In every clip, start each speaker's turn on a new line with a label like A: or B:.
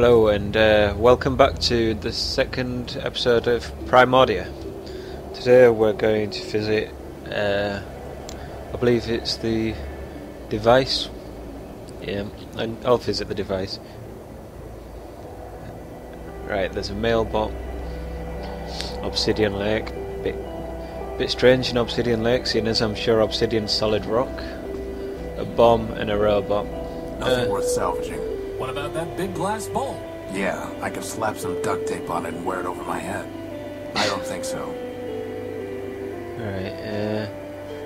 A: Hello and welcome back to the second episode of Primordia. Today we're going to visit, I believe it's the device. Yeah, I'll visit the device. Right, there's a mail bot, Obsidian Lake. Bit strange in Obsidian Lake, seeing as I'm sure Obsidian's solid rock. A bomb and a robot.
B: Nothing worth salvaging.
C: What about that big glass bowl?
B: Yeah, I could slap some duct tape on it and wear it over my head. I don't think so.
A: Alright,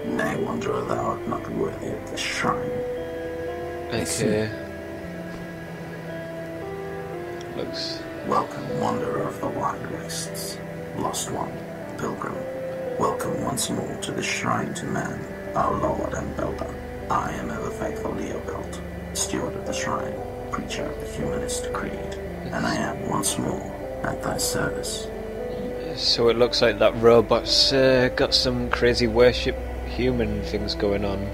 D: Nay, wanderer, thou art not worthy of this shrine.
A: okay. Looks...
D: Welcome, wanderer of the wide wastes. Lost one, pilgrim. Welcome once more to the shrine to man, our lord and builder. I am ever faithful Leopold, steward of the shrine, preacher of the humanist creed, and I am once more at thy service.
A: So it looks like that robot's got some crazy worship human things going on.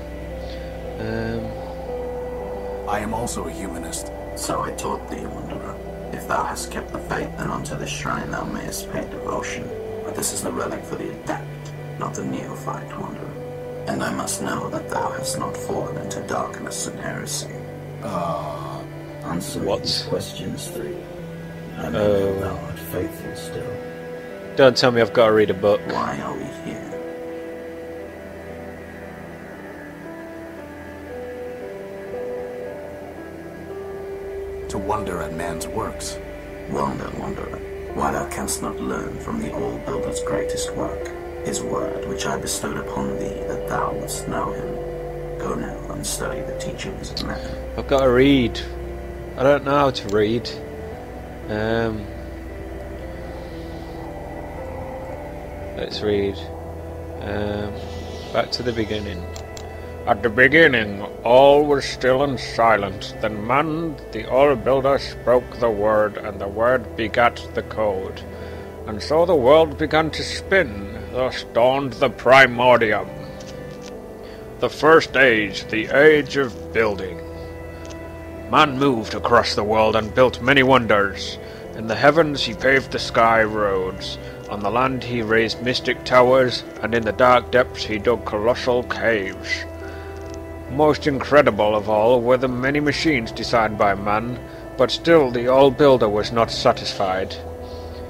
B: I am also a humanist.
D: So I taught thee, wanderer. If thou hast kept the faith, then unto this shrine thou mayest pay devotion. But this is the relic for the adept, not the neophyte, wanderer. And I must know that thou hast not fallen into darkness and heresy. Answer
A: What?
D: these questions 3. I know thou art faithful still.
A: Don't tell me I've got to read a book.
D: Why are we here?
B: To wonder at man's works.
D: Wonder, wanderer, why thou canst not learn from the All-Builder's greatest work, his word which I bestowed upon thee that thou must know him. Go now and study the teachings of man.
A: I've got to read. I don't know how to read. Let's read. Back to the beginning. At the beginning, all was still and silent. Then man, the All-Builder, spoke the word, and the word begat the code. And so the world began to spin. Thus dawned the Primordium. The first age, the age of building. Man moved across the world and built many wonders. In the heavens he paved the sky roads. On the land he raised mystic towers, and in the dark depths he dug colossal caves. Most incredible of all were the many machines designed by man, but still the All-Builder was not satisfied.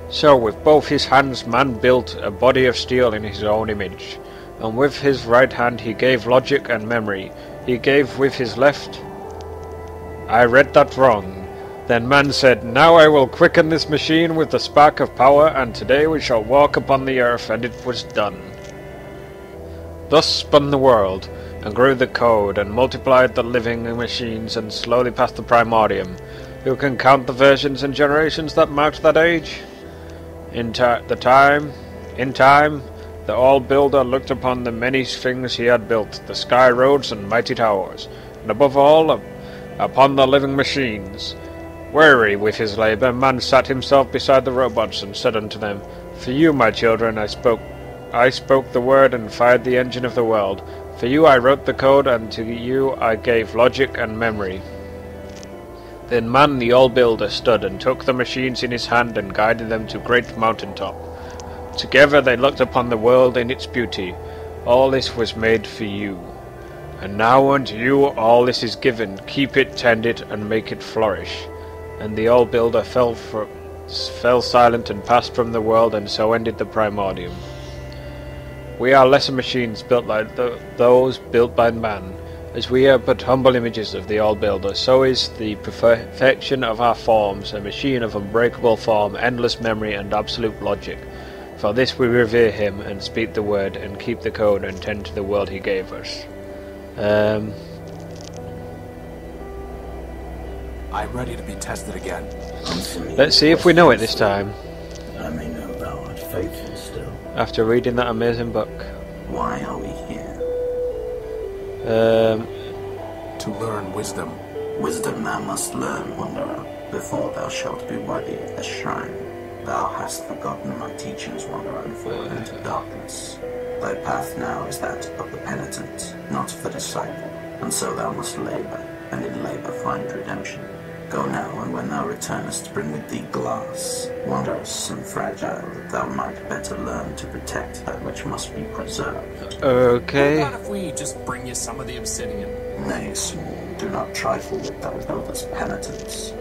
A: So with both his hands man built a body of steel in his own image, and with his right hand he gave logic and memory. He gave with his left... I read that wrong. Then man said, "Now I will quicken this machine with the spark of power, and today we shall walk upon the earth," and it was done. Thus spun the world, and grew the code, and multiplied the living machines, and slowly passed the Primordium. Who can count the versions and generations that marked that age? In time, the All-Builder looked upon the many things he had built, the sky roads and mighty towers, and above all, upon the living machines. Weary with his labour, man sat himself beside the robots and said unto them, "For you, my children, I spoke the word and fired the engine of the world. For you I wrote the code, and to you I gave logic and memory." Then man the All-Builder stood and took the machines in his hand and guided them to great mountain top. Together they looked upon the world in its beauty. All this was made for you. And now unto you all this is given. Keep it, tend it, and make it flourish. And the All-Builder fell silent and passed from the world, and so ended the Primordium. We are lesser machines built like those built by man. As we are but humble images of the All-Builder, so is the perfection of our forms, a machine of unbreakable form, endless memory, and absolute logic. For this we revere him, and speak the word, and keep the code, and tend to the world he gave us.
B: I'm ready to be tested again.
A: Let's see if we know it this time.
D: I may know thou art faithful still.
A: After reading that amazing book.
D: Why are we here?
B: To learn wisdom.
D: Wisdom thou must learn, wanderer, before thou shalt be worthy of this shrine. Thou hast forgotten my teachings, wanderer, and fallen into darkness. Thy path now is that of the penitent, not of the disciple, and so thou must labour, and in labour find redemption. Go now, and when thou returnest, bring with thee glass, wondrous and fragile, that thou might better learn to protect that which must be preserved.
A: Okay.
C: What about if we just bring you some of the obsidian?
D: Nay, small, do not trifle with thy builder's penitence.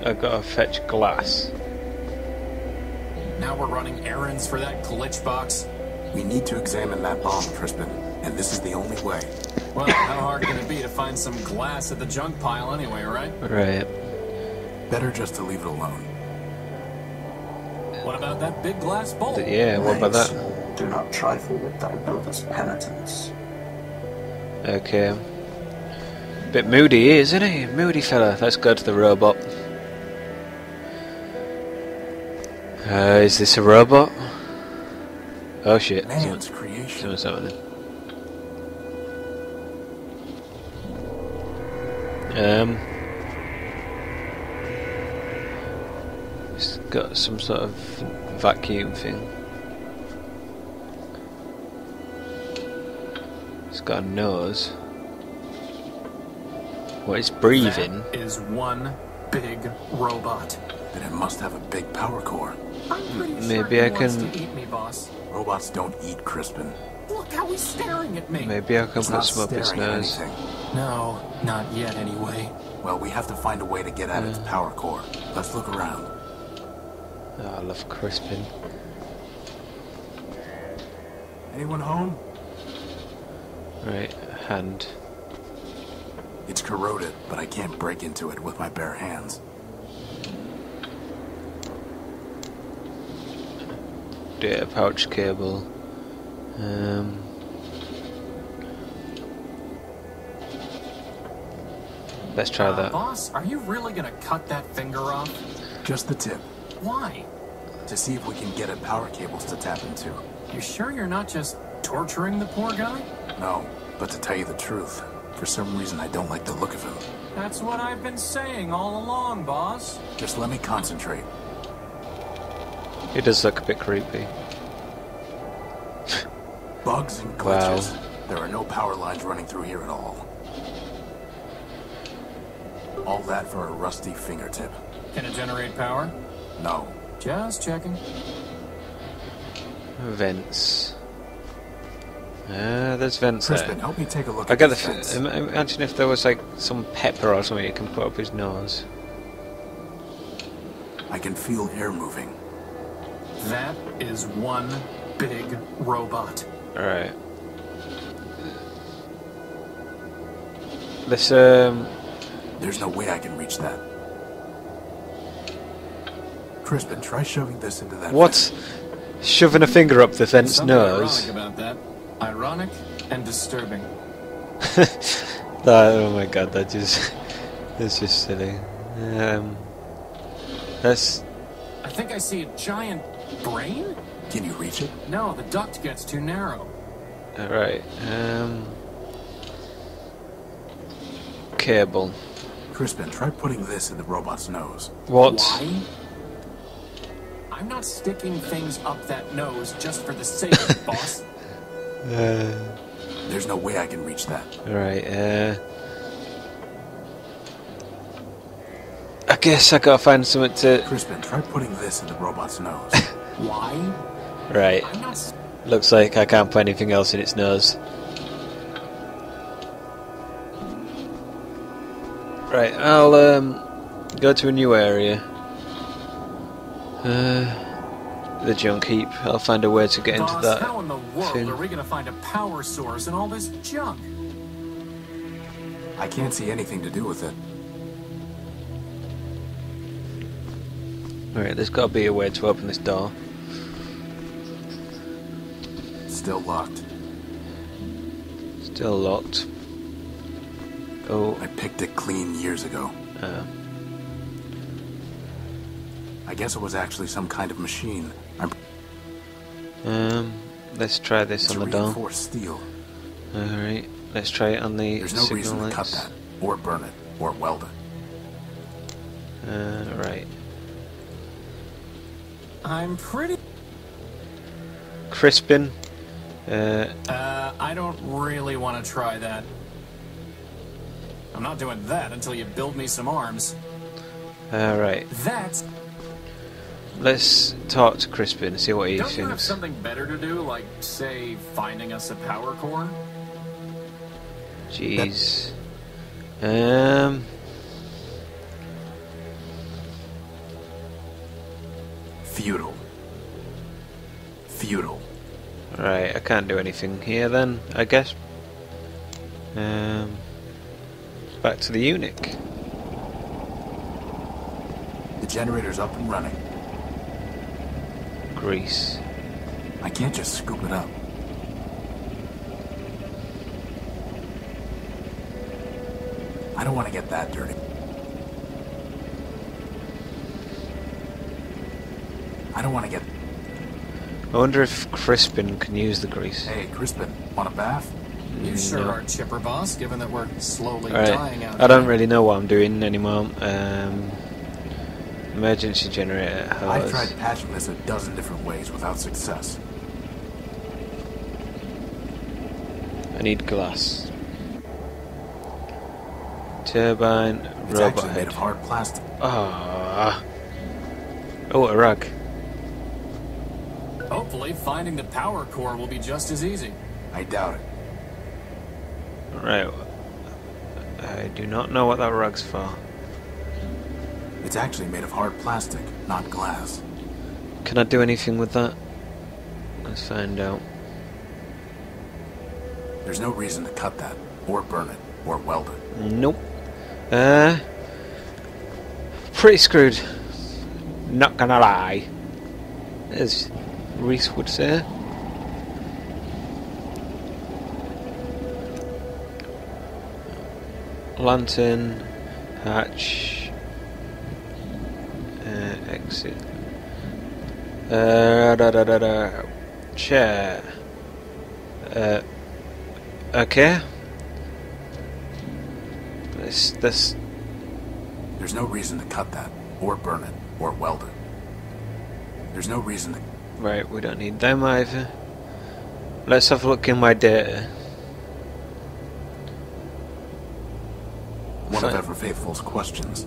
A: I gotta fetch glass.
C: Now we're running errands for that glitch box?
B: We need to examine that bomb, Crispin, and this is the only way.
C: Well, how hard can it be to find some glass at the junk pile anyway, right?
A: Right.
B: Better just to leave it alone.
C: What about that big glass bowl?
A: Yeah, what about
D: Nay,
A: that?
D: small, do not trifle with thy builder's penitence.
A: Okay. Bit moody, isn't he? Moody fella. Let's go to the robot. Is this a robot? Oh shit.
B: Man's creation.
A: Someone's happening. It's got some sort of vacuum thing. It's got a nose. What, it's breathing?
C: That is one big robot.
B: Then it must have a big power core.
C: I'm pretty
A: Maybe
C: sure
A: I
C: he wants
A: can-
C: to eat me, boss.
B: Robots don't eat, Crispin.
C: Look how he's staring at me.
A: Maybe I can
B: It's
A: put
B: not
A: some up its
B: staring at
A: nose.
B: anything.
C: No, not yet anyway.
B: Well, we have to find a way to get at its power core. Let's look around.
A: Oh, I love Crispin.
B: Anyone home?
A: Right, hand.
B: It's corroded, but I can't break into it with my bare hands.
A: Data pouch cable. Let's try that.
C: Boss, are you really gonna cut that finger off?
B: Just the tip,
C: Why?
B: to see if we can get at power cables to tap into.
C: You sure you're not just torturing the poor guy?
B: No, but to tell you the truth, for some reason I don't like the look of him.
C: That's what I've been saying all along, boss.
B: Just let me concentrate.
A: It does look a bit creepy.
B: Bugs and
A: Wow.
B: glitches. There are no power lines running through here at all. All that for a rusty fingertip.
C: Can it generate power?
B: No.
C: Just checking.
A: Vents. There's vents
B: Crispin,
A: there.
B: help me take a look
A: I
B: at
A: get the.
B: these vents.
A: Imagine if there was like some pepper or something you can put up his nose.
B: I can feel air moving.
C: That is one big robot.
A: Alright. Let's
B: There's no way I can reach that. Crispin, try shoving this into that
A: what?
B: vent.
A: Shoving a finger up the vent's
C: Something
A: nose.
C: ironic about that. Ironic and disturbing.
A: Oh my god, that's just silly. Let's.
C: I think I see a giant brain?
B: Can you reach it?
C: No, the duct gets too narrow.
A: Alright. Cable.
B: Crispin, try putting this in the robot's nose.
A: What?
C: Why? I'm not sticking things up that nose just for the sake of it, boss.
B: There's no way I can reach that.
A: Alright, I guess I gotta find something to.
B: Crispin, try putting this in the robot's nose.
C: Why?
A: Right.
C: I'm not.
A: Looks like I can't put anything else in its nose. Right, I'll go to a new area. The junk heap. I'll find a way to get into
C: Boss,
A: that.
C: how in the world
A: thing.
C: are we gonna find a power source in all this junk?
B: I can't see anything to do with it.
A: Alright, there's gotta be a way to open this door.
B: Still locked.
A: Still locked. Oh,
B: I picked it clean years ago. I guess it was actually some kind of machine.
A: let's try this
B: It's
A: on the door.
B: reinforced steel.
A: Alright, let's try it on the
B: There's no
A: signal
B: reason to cut
A: lights.
B: that, or burn it, or weld it.
A: Right.
C: I'm pretty.
A: Crispin.
C: I don't really want to try that. I'm not doing that until you build me some arms.
A: Alright.
C: That's...
A: Let's talk to Crispin and see what he
C: Don't you have
A: thinks.
C: something better to do, like, say, finding us a power core?
A: Jeez.
B: Futile. Futile.
A: Right, I can't do anything here then, I guess. Back to the eunuch.
B: The generator's up and running.
A: Grease.
B: I can't just scoop it up. I don't want to get that dirty. I don't want to get...
A: I wonder if Crispin can use the grease.
B: Hey, Crispin, want a bath?
C: You sure
A: No.
C: are chipper, boss, given that we're slowly
A: Alright,
C: dying out
A: I don't
C: here.
A: really know what I'm doing anymore. Emergency generator.
B: I've
A: hose.
B: tried patching this a dozen different ways without success.
A: I need glass. Turbine.
B: It's
A: Robot
B: actually made
A: head.
B: of hard plastic.
A: Ah. Oh, a rug.
C: Hopefully, finding the power core will be just as easy.
B: I doubt it.
A: Right. I do not know what that rug's for.
B: It's actually made of hard plastic, not glass.
A: Can I do anything with that? Let's find out.
B: There's no reason to cut that, or burn it, or weld it.
A: Nope. Pretty screwed. Not gonna lie. As Reese would say. Lantern, hatch, exit. Chair. Okay. This.
B: There's no reason to cut that, or burn it, or weld it. There's no reason to...
A: Right, we don't need them either. Let's have a look in my data.
B: One of
A: Fine.
B: Ever Faithful's questions.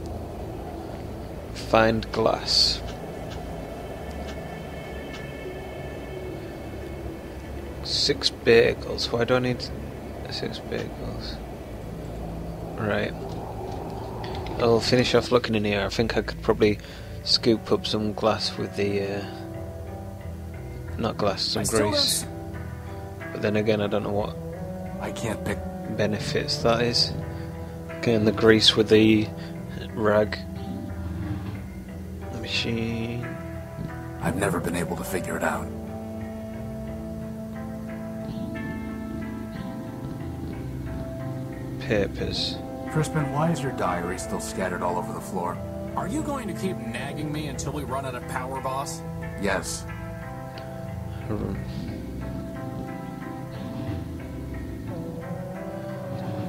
A: Find glass. Six bagels. Why do I need 6 bagels? Right. I'll finish off looking in here. I think I could probably scoop up some glass with the... not glass, some grease. But then again, I don't know what
B: I can't pick...
A: benefits that is. Getting the grease with the rag. Machine.
B: I've never been able to figure it out.
A: Papers.
B: Crispin, why is your diary still scattered all over the floor?
C: Are you going to keep nagging me until we run out of power, boss?
B: Yes.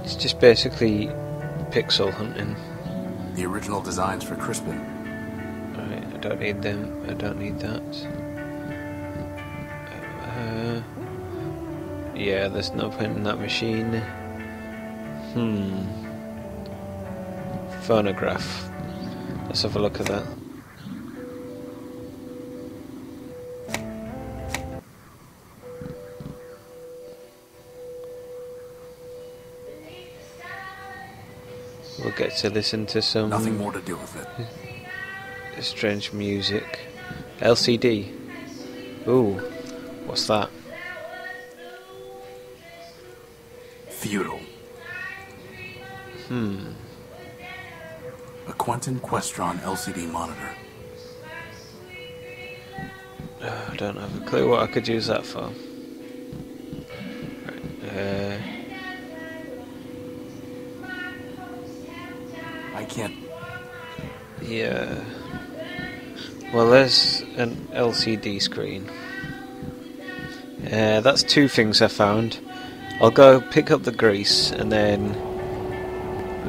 A: It's just basically pixel hunting.
B: The original designs for Crispin.
A: Right, I don't need them. I don't need that. Yeah, there's no point in that machine. Phonograph. Let's have a look at that. We'll get to listen to some
B: Nothing more to do with it.
A: strange music. LCD. Ooh, what's that?
B: Futile. A Quentin Questron LCD monitor.
A: I don't have a clue what I could use that for. Right,
B: I can't...
A: yeah. Well, there's an LCD screen. That's 2 things I found. I'll go pick up the grease and then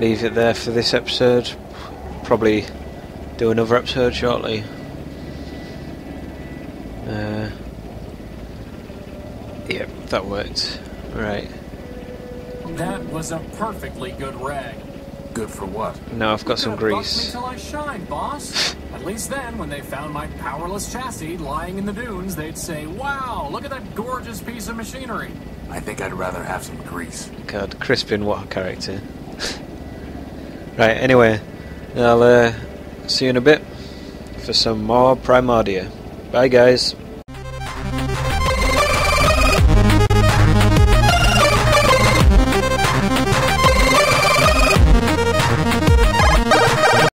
A: leave it there for this episode. Probably do another episode shortly. Yep, that worked. Right.
C: That was a perfectly good rag.
B: Good for what?
A: No, I've got some grease.
C: Me till I shine, boss. At least then, when they found my powerless chassis lying in the dunes, they'd say, "Wow, look at that gorgeous piece of machinery."
B: I think I'd rather have some grease.
A: God, Crispin, what a character. Right, anyway, I'll see you in a bit for some more Primordia. Bye, guys.